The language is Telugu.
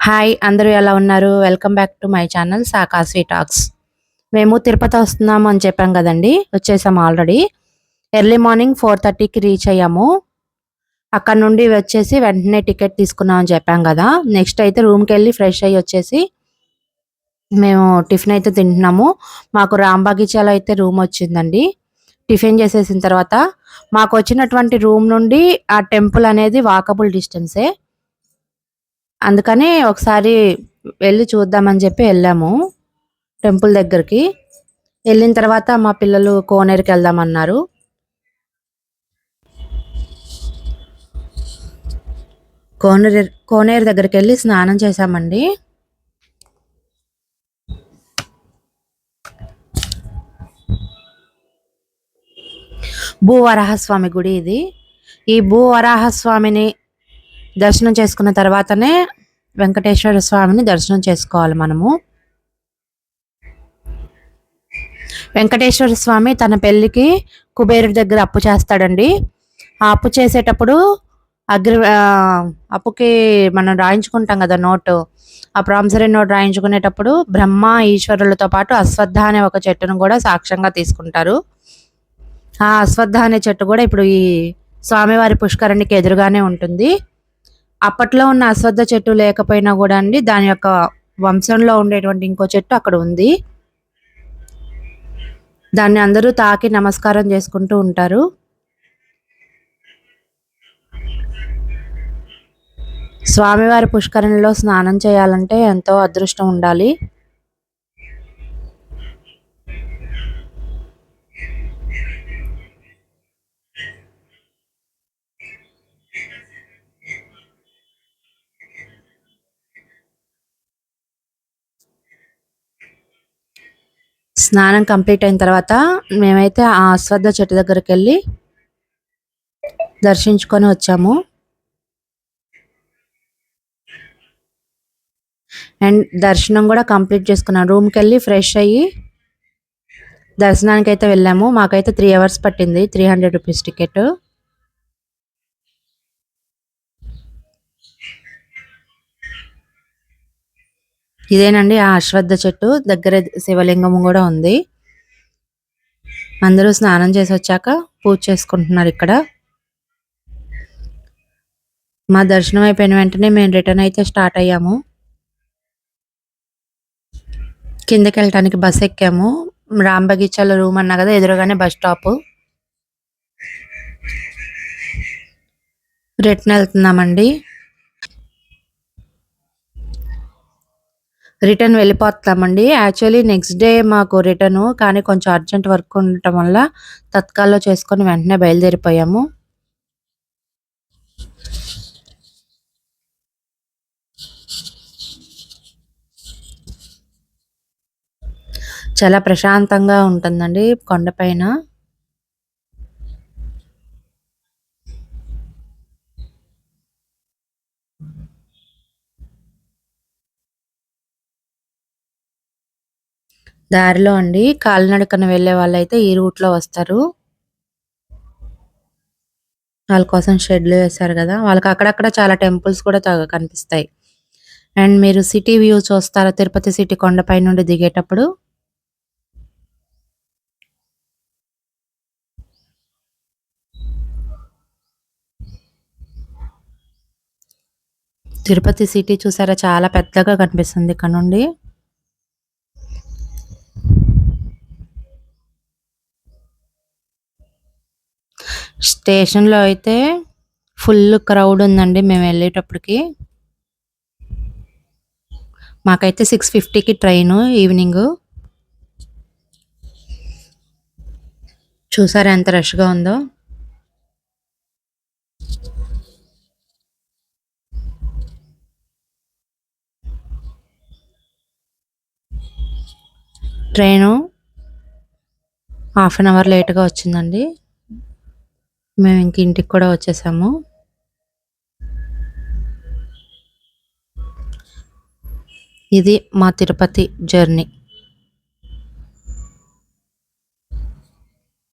హాయ్! అందరూ ఎలా ఉన్నారు? Welcome back to my channel Sakashri talks. మేము తిరుపతి వస్తున్నాము అని చెప్పాం కదండీ! వచ్చేసాము ఆల్రెడీ. ఎర్లీ మార్నింగ్ 4:30కి రీచ్ అయ్యాము. అక్కడ నుండి వచ్చేసి వెంటనే టికెట్ తీసుకున్నాం అని చెప్పాం కదా! నెక్స్ట్ అయితే రూమ్‌కెళ్ళి ఫ్రెష్ అయ్యి వచ్చేసి మేము టిఫిన్ అయితే తింటున్నాము. మాకు రాంబాగీచాలో అయితే రూమ్ వచ్చిందండి. టిఫిన్ చేసేసిన తర్వాత మాకు వచ్చినటువంటి రూమ్ నుండి ఆ టెంపుల్ అనేది వాకబుల్ డిస్టెన్సే. అందుకని ఒకసారి వెళ్లి చూద్దామని చెప్పి వెళ్ళాము టెంపుల్ దగ్గరికి. వెళ్ళిన తర్వాత మా పిల్లలు కోనేరుకి వెళ్దామన్నారు. కోనేరు దగ్గరికి వెళ్ళి స్నానం చేశామండి. భూవరాహస్వామి గుడి ఇది. ఈ భూవరాహస్వామిని దర్శనం చేసుకున్న తర్వాతనే వెంకటేశ్వర స్వామిని దర్శనం చేసుకోవాలి మనము. వెంకటేశ్వర స్వామి తన పెళ్లికి కుబేరుడి దగ్గర అప్పు చేస్తాడండి. ఆ అప్పు చేసేటప్పుడు అప్పుకి మనం రాయించుకుంటాం కదా నోటు, ఆ ప్రామిసరీ నోట్ రాయించుకునేటప్పుడు బ్రహ్మ ఈశ్వరులతో పాటు అశ్వత్థ అనే ఒక చెట్టును కూడా సాక్ష్యంగా తీసుకుంటారు. ఆ అశ్వత్థ అనే చెట్టు కూడా ఇప్పుడు ఈ స్వామివారి పుష్కరిణికి ఎదురుగానే ఉంటుంది. అప్పట్లో ఉన్న అశ్వత్థ చెట్టు లేకపోయినా కూడా అండి, దాని యొక్క వంశంలో ఉండేటువంటి ఇంకో చెట్టు అక్కడ ఉంది. దాన్ని అందరూ తాకి నమస్కారం చేసుకుంటూ ఉంటారు. స్వామివారి పుష్కరిణిలో స్నానం చేయాలంటే ఎంతో అదృష్టం ఉండాలి. స్నానం కంప్లీట్ అయిన తర్వాత మేమైతే ఆ అశ్వత్థ చెట్టు దగ్గరికి వెళ్ళి దర్శించుకొని వచ్చాము. అండ్ దర్శనం కూడా కంప్లీట్ చేసుకున్నాం. రూమ్కి వెళ్ళి ఫ్రెష్ అయ్యి దర్శనానికి అయితే వెళ్ళాము. మాకైతే 3 hours పట్టింది. 300 రూపీస్ టికెట్. ఇదేనండి ఆ అశ్వత్థ చెట్టు దగ్గర శివలింగం కూడా ఉంది. అందరూ స్నానం చేసి వచ్చాక పూజ చేసుకుంటున్నారు ఇక్కడ. మా దర్శనం అయిపోయిన వెంటనే మేము రిటర్న్ అయితే స్టార్ట్ అయ్యాము. కిందకి వెళ్ళటానికి బస్ ఎక్కాము. రాంబగీచాలో రూమ్ అన్నా కదా, ఎదురుగానే బస్ స్టాప్. రిటర్న్ వెళ్తున్నామండి. రిటర్న్ వెళ్ళిపోతామండి. యాక్చువల్లీ నెక్స్ట్ డే మాకు రిటర్న్, కానీ కొంచెం అర్జెంట్ వర్క్ ఉండటం వల్ల తత్కాల్లో చేసుకొని వెంటనే బయలుదేరిపోయాము. చాలా ప్రశాంతంగా ఉంటుందండి కొండపైన. దారిలో అండి కాలినడకన వెళ్ళే వాళ్ళైతే ఈ రూట్లో వస్తారు. వాళ్ళ కోసం షెడ్లు వేశారు కదా, వాళ్ళకి అక్కడక్కడ చాలా టెంపుల్స్ కూడా కనిపిస్తాయి. అండ్ మీరు సిటీ వ్యూ చూస్తారా తిరుపతి సిటీ కొండపై నుండి దిగేటప్పుడు? తిరుపతి సిటీ చూసారా, చాలా పెద్దగా కనిపిస్తుంది ఇక్కడ నుండి. స్టేషన్లో అయితే ఫుల్ క్రౌడ్ ఉందండి మేము వెళ్ళేటప్పటికి. మాకైతే 6:50కి ట్రైను ఈవినింగ్. చూసారా ఎంత రష్గా ఉందో. ట్రైను 1/2 hour లేట్గా వచ్చిందండి. మేము ఇంక ఇంటికి కూడా వచ్చేసాము. ఇది మా తిరుపతి జర్నీ.